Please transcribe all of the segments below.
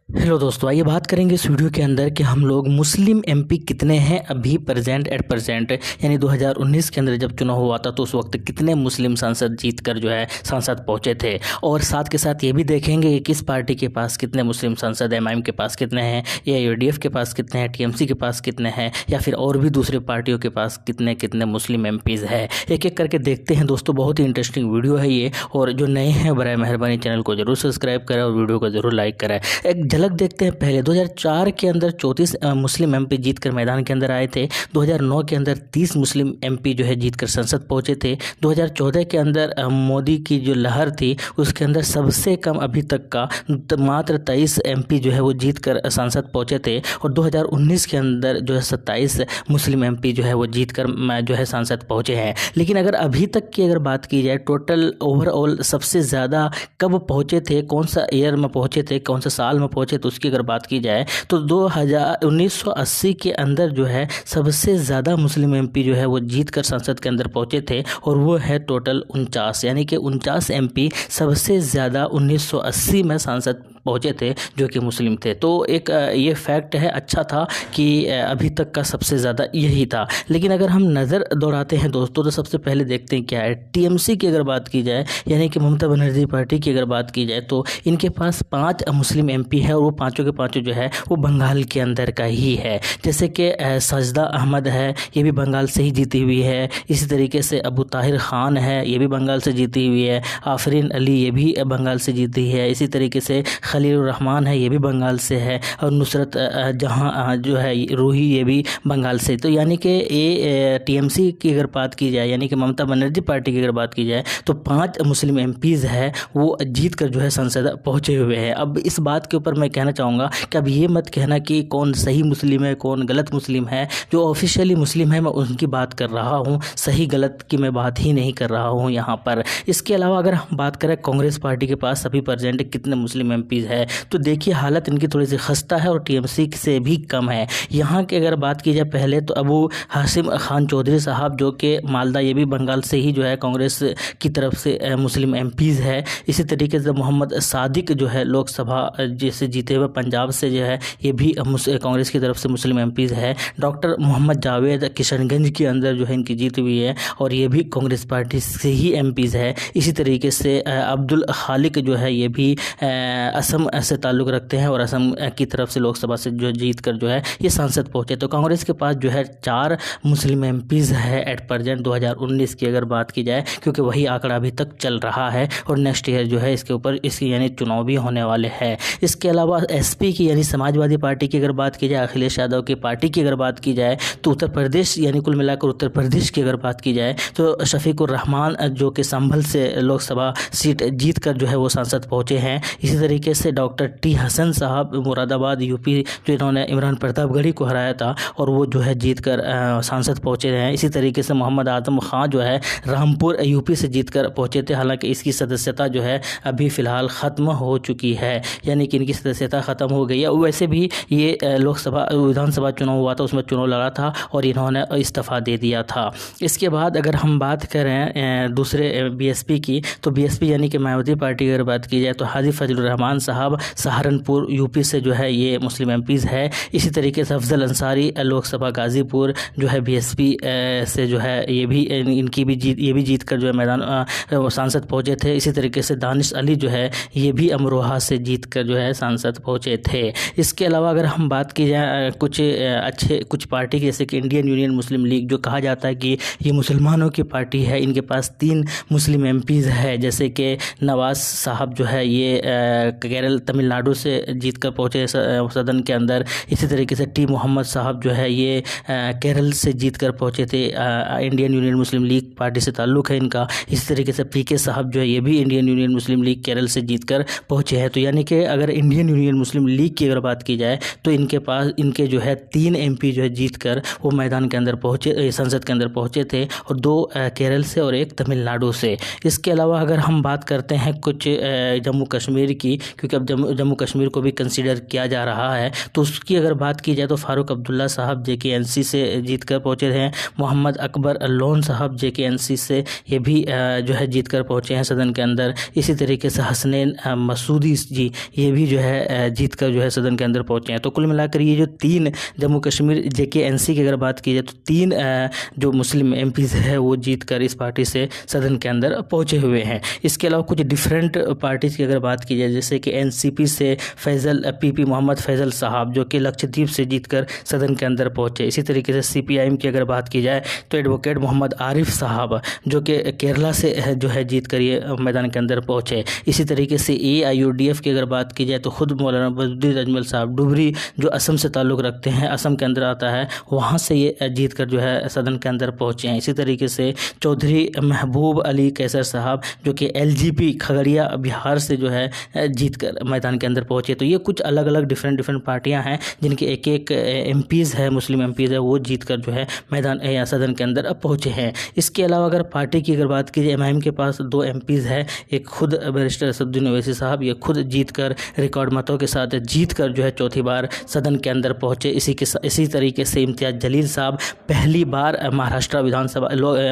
Hello दोस्तों, आइए बात करेंगे इस वीडियो के अंदर कि हम लोग मुस्लिम एमपी कितने हैं अभी प्रेजेंट यानी 2019 के अंदर जब चुनाव हुआ था तो उस वक्त कितने मुस्लिम सांसद जीत कर जो है सांसद पहुंचे थे। और साथ के साथ ये भी देखेंगे कि किस पार्टी के पास कितने मुस्लिम सांसद, एमआईएम के पास कितने हैं, एआईयूडीएफ के पास कितने हैं, टीएमसी के पास कितने हैं, या फिर और भी दूसरी पार्टियों के पास कितने कितने मुस्लिम एमपीज़ है। एक एक करके देखते हैं दोस्तों, बहुत ही इंटरेस्टिंग वीडियो है ये। और जो नए हैं बराए मेहरबानी चैनल को जरूर सब्सक्राइब करें और वीडियो को जरूर लाइक करें। एक झलक देखते हैं। पहले 2004 के अंदर 34 मुस्लिम एमपी जीतकर मैदान के अंदर आए थे। 2009 के अंदर 30 मुस्लिम एमपी जो है जीतकर संसद पहुंचे थे। 2014 के अंदर मोदी की जो लहर थी उसके अंदर सबसे कम अभी तक का मात्र 23 एमपी जो है वो जीतकर संसद पहुंचे थे। और 2019 के अंदर जो है 27 मुस्लिम एमपी जो है वो जीतकर जो है संसद पहुंचे हैं। लेकिन अगर अभी तक की अगर बात की जाए टोटल ओवरऑल सबसे ज़्यादा कब पहुंचे थे, कौन सा ईयर में पहुंचे थे, कौन सा साल में पहुंचे, तो उसकी अगर बात की जाए तो 1980 के अंदर जो है सबसे ज़्यादा मुस्लिम एमपी जो है वो जीत कर संसद के अंदर पहुंचे थे। और वो है टोटल 49, यानी कि 49 एमपी सबसे ज़्यादा 1980 में सांसद पहुंचे थे जो कि मुस्लिम थे। तो एक ये फैक्ट है, अच्छा था कि अभी तक का सबसे ज़्यादा यही था। लेकिन अगर हम नज़र दौड़ाते हैं दोस्तों तो सबसे पहले देखते हैं क्या है। टीएमसी की अगर बात की जाए यानी कि ममता बनर्जी पार्टी की अगर बात की जाए तो इनके पास 5 मुस्लिम एमपी है और वो पाँचों के पाँचों जो है वो बंगाल के अंदर का ही है। जैसे कि सजदा अहमद है, ये भी बंगाल से ही जीती हुई है। इसी तरीके से अबू ताहिर ख़ान है, ये भी बंगाल से जीती हुई है। आफरीन अली ये भी बंगाल से जीती है। इसी तरीके से खलील रहमान है, ये भी बंगाल से है। और नुसरत जहां जो है रूही, ये भी बंगाल से। तो यानी कि ये टीएमसी की अगर बात की जाए यानी कि ममता बनर्जी पार्टी की अगर बात की जाए तो 5 मुस्लिम एमपीज़ है वो जीत कर जो है संसद पहुंचे हुए हैं। अब इस बात के ऊपर मैं कहना चाहूँगा कि अब ये मत कहना कि कौन सही मुस्लिम है कौन गलत मुस्लिम है। जो ऑफिशियली मुस्लिम है मैं उनकी बात कर रहा हूँ, सही गलत की मैं बात ही नहीं कर रहा हूँ यहाँ पर। इसके अलावा अगर हम बात करें कांग्रेस पार्टी के पास अभी प्रेजेंट कितने मुस्लिम एमपीज़ है तो देखिए हालत इनकी थोड़ी सी खस्ता है और टीएमसी से भी कम है। यहाँ की अगर बात की जाए पहले तो अबू हाशिम खान चौधरी साहब जो कि मालदा, ये भी बंगाल से ही जो है कांग्रेस की तरफ से मुस्लिम एमपीज़ है। इसी तरीके से मोहम्मद सादिक जो है लोकसभा जैसे जीते हुए पंजाब से जो है ये भी कांग्रेस की तरफ से मुस्लिम एमपीज़ है। डॉक्टर मोहम्मद जावेद किशनगंज के अंदर जो है इनकी जीत हुई है और ये भी कांग्रेस पार्टी से ही एमपीज़ है। इसी तरीके से अब्दुल खालिक जो है ये भी असम से ताल्लुक़ रखते हैं और असम की तरफ से लोकसभा से जो जीत कर जो है ये सांसद पहुंचे। तो कांग्रेस के पास जो है 4 मुस्लिम एमपीज़ है एट प्रेजेंट 2019 की अगर बात की जाए, क्योंकि वही आंकड़ा अभी तक चल रहा है और नेक्स्ट ईयर जो है इसके ऊपर इसकी यानी चुनाव भी होने वाले हैं। इसके अलावा एसपी की यानी समाजवादी पार्टी की अगर बात की जाए, अखिलेश यादव की पार्टी की अगर बात की जाए तो उत्तर प्रदेश यानी कुल मिलाकर उत्तर प्रदेश की अगर बात की जाए तो शफीकुर रहमान जो कि संभल से लोकसभा सीट जीत कर जो है वो सांसद पहुँचे हैं। इसी तरीके से डॉक्टर टी हसन साहब मुरादाबाद यूपी जो इन्होंने इमरान प्रतापगढ़ी को हराया था और वो जो है जीत कर सांसद पहुँचे हैं। इसी तरीके से मोहम्मद आदम खान जो है रामपुर यूपी से जीत कर पहुँचे थे। हालांकि इसकी सदस्यता जो है अभी फ़िलहाल ख़त्म हो चुकी है, यानी कि इनकी सदस्यता ख़त्म हो गई है। वैसे भी ये लोकसभा विधानसभा चुनाव हुआ था, उसमें चुनाव लड़ा था और इन्होंने इस्तीफ़ा दे दिया था। इसके बाद अगर हम बात करें दूसरे बीएसपी की तो बीएसपी यानी कि मायावती पार्टी की अगर बात की जाए तो हाजी फजलुर रहमान साहब सहारनपुर यूपी से जो है ये मुस्लिम एमपीज़ है। इसी तरीके से अफजल अंसारी लोकसभा गाज़ीपुर जो है बीएसपी से जो है ये भी इनकी भी जीत कर जो है मैदान सांसद पहुँचे थे। इसी तरीके से दानिश अली जो है ये भी अमरोहा से जीत कर जो है सांसद पहुँचे थे। इसके अलावा अगर हम बात की जाए कुछ पार्टी जैसे कि इंडियन यूनियन मुस्लिम लीग जो कहा जाता है कि ये मुसलमानों की पार्टी है, इनके पास 3 मुस्लिम एमपीज़ है। जैसे कि नवाज साहब जो है ये केरल तमिलनाडु से जीत कर पहुँचे सदन के अंदर। इसी तरीके से टी मोहम्मद साहब जो है ये केरल से जीत कर पहुँचे थे, इंडियन यूनियन मुस्लिम लीग पार्टी से ताल्लुक़ है इनका। इसी तरीके से पीके साहब जो है ये भी इंडियन यूनियन मुस्लिम लीग केरल से जीत कर पहुँचे हैं। तो यानी कि अगर इंडियन यूनियन मुस्लिम लीग की अगर बात की जाए तो इनके जो है 3 एमपी जो है जीत कर वो मैदान के अंदर पहुँचे, संसद के अंदर पहुँचे थे और 2 केरल से और 1 तमिलनाडु से। इसके अलावा अगर हम बात करते हैं कुछ जम्मू कश्मीर की, क्योंकि अब जम्मू कश्मीर को भी कंसीडर किया जा रहा है, तो उसकी अगर बात की जाए तो फ़ारूक अब्दुल्ला साहब JKNC से जीत कर पहुँचे हैं। मोहम्मद अकबर लोन साहब JKNC से ये भी जो है जीत कर पहुँचे हैं सदन के अंदर। इसी तरीके से हसनैन मसूदी जी ये भी जो है है जीत कर जो है सदन के अंदर पहुँचे हैं। तो कुल मिलाकर ये जो 3 जम्मू कश्मीर JK-NC की अगर बात की जाए तो 3 जो मुस्लिम MPs है वो जीत कर इस पार्टी से सदन के अंदर पहुँचे हुए हैं। इसके अलावा कुछ डिफरेंट पार्टीज़ की अगर बात की जाए, जैसे कि NCP से PP मोहम्मद फैज़ल साहब जो कि लक्षद्वीप से जीतकर सदन के अंदर पहुंचे। इसी तरीके से CPIM की अगर बात की जाए तो एडवोकेट मोहम्मद आरिफ साहब जो कि केरला से जो है जीतकर ये मैदान के अंदर पहुंचे। इसी तरीके से AIUDF की अगर बात की जाए तो खुद मौलाना बदरुद्दीन अजमल साहब डुबरी जो असम से ताल्लुक़ रखते हैं, असम के अंदर आता है, वहाँ से ये जीत कर जो है सदन के अंदर पहुँचे हैं। इसी तरीके से चौधरी महबूब अली कैसर साहब जो कि LGP खगड़िया बिहार से जो है जीत कर मैदान के अंदर पहुँचे। तो ये कुछ अलग अलग डिफरेंट पार्टियां हैं जिनके एक MPs है, मुस्लिम MPs है, वो जीत कर जो है मैदान या सदन के अंदर पहुँचे हैं। इसके अलावा अगर पार्टी की अगर बात की जाए, MIM के पास 2 MPs है, एक खुद बैरिस्टर असदुद्दीन ओवैसी साहब, ये खुद जीत कर रिकॉर्ड मतों के साथ जीत कर जो है चौथी बार सदन के अंदर पहुँचे। इसी तरीके से इम्तियाज़ जलील साहब पहली बार महाराष्ट्र विधानसभा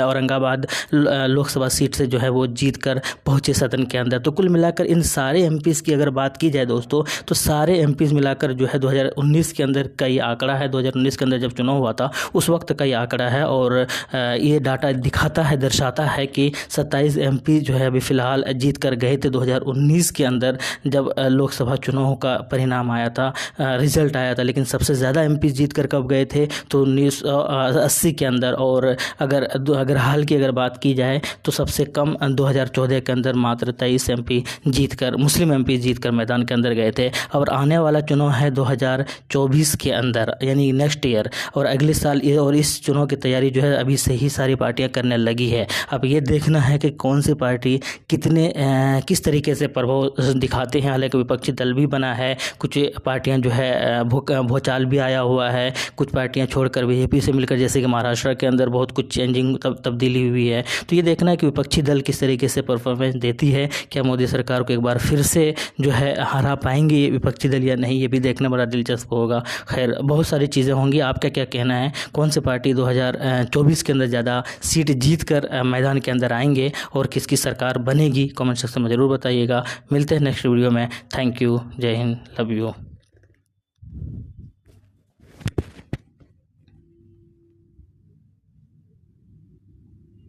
औरंगाबाद लोकसभा सीट से जो है वो जीत कर पहुँचे सदन के अंदर। तो कुल मिलाकर इन सारे MPs की अगर बात की जाए दोस्तों, तो सारे MPs मिलाकर जो है 2019 के अंदर का ये आंकड़ा है। 2019 के अंदर जब चुनाव हुआ था उस वक्त का ये आंकड़ा है और ये डाटा दिखाता है, दर्शाता है कि 27 MP जो है अभी फ़िलहाल जीत कर गए थे 2019 के अंदर जब लोकसभा चुनाव का परिणाम आया था, रिजल्ट आया था। लेकिन सबसे ज़्यादा MPs जीत कर कब गए थे तो 1980 के अंदर, और अगर हाल की अगर बात की जाए तो सबसे कम 2014 के अंदर मात्र 23 MP मुस्लिम MP जीत कर मैदान के अंदर गए थे। और आने वाला चुनाव है 2024 के अंदर, यानी नेक्स्ट ईयर, और अगले साल और इस चुनाव की तैयारी जो है अभी से ही सारी पार्टियां करने लगी है। अब ये देखना है कि कौन सी पार्टी किस तरीके से प्रभाव दिखाते हैं। हालांकि विपक्षी दल भी बना है, कुछ पार्टियां जो है भूचाल भी आया हुआ है, कुछ पार्टियां छोड़कर BJP से मिलकर, जैसे कि महाराष्ट्र के अंदर बहुत कुछ चेंजिंग तब्दीली हुई है। तो ये देखना है कि विपक्षी दल किस तरीके से परफॉर्मेंस देती है, क्या मोदी सरकार को एक बार फिर से जो है हरा पाएंगे ये विपक्षी दल या नहीं, ये भी देखना बड़ा दिलचस्प होगा। खैर, बहुत सारी चीज़ें होंगी। आपका क्या कहना है, कौन सी पार्टी 2024 के अंदर ज़्यादा सीट जीत कर मैदान के अंदर आएंगे और किसकी सरकार बनेगी, कमेंट सेक्शन में ज़रूर बताइएगा। मिलते हैं नेक्स्ट वीडियो में। थैंक यू, जय हिंद, लव यू।